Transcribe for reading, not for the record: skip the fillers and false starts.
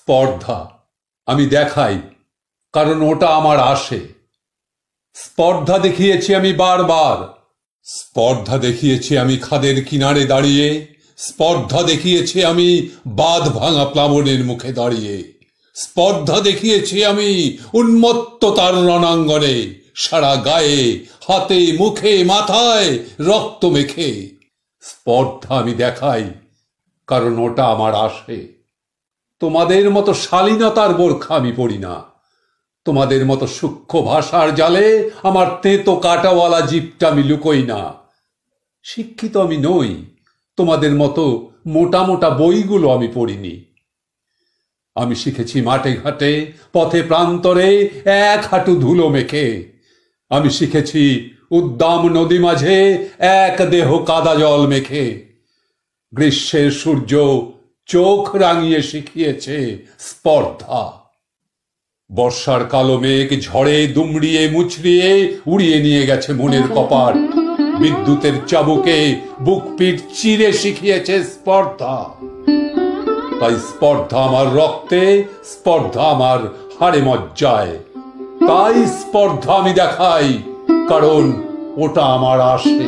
স্পর্ধা আমি দেখাই, কারণ ওটা আমার আসে। স্পর্ধা দেখিয়েছি আমি বারবার। স্পর্ধা দেখিয়েছি আমি খাদের কিনারে দাঁড়িয়ে। স্পর্ধা দেখিয়েছি আমি বাঁধ ভাঙা প্লাবনের মুখে দাঁড়িয়ে। স্পর্ধা দেখিয়েছি আমি উন্মত্ততার রণাঙ্গনে, সারা গায়ে, হাতে, মুখে, মাথায় রক্ত মেখে। স্পর্ধা আমি দেখাই, কারণ ওটা আমার আসে। তোমাদের মতো শালীনতার বোরখা আমি পড়ি না। তোমাদের মতো সূক্ষ্ম ভাষার জালে আমার তেতো কাঁটাওয়ালা জিভটা আমি লুকোই না। শিক্ষিত আমি নই, তোমাদের মতো মোটা মোটা বইগুলো আমি পড়িনি। আমি শিখেছি মাঠে ঘাটে, পথে প্রান্তরে, এক হাঁটু ধুলো মেখে। আমি শিখেছি উদ্দাম নদী মাঝে, এক দেহ কাদা জল মেখে। গ্রীষ্মের সূর্য চোখ রাঙিয়ে শিখিয়েছে স্পর্ধা। বর্ষার কালো মেঘ ঝড়ে দুমড়িয়ে মুচড়িয়ে উড়িয়ে নিয়ে গেছে মনের কপাট। বিদ্যুতের চাবুকে বুক পিঠ চিরে শিখিয়েছে স্পর্ধা। তাই স্পর্ধা আমার রক্তে, স্পর্ধা আমার হাড়ে মজ্জায়। তাই স্পর্ধা আমি দেখাই, কারণ ওটা আমার আসে।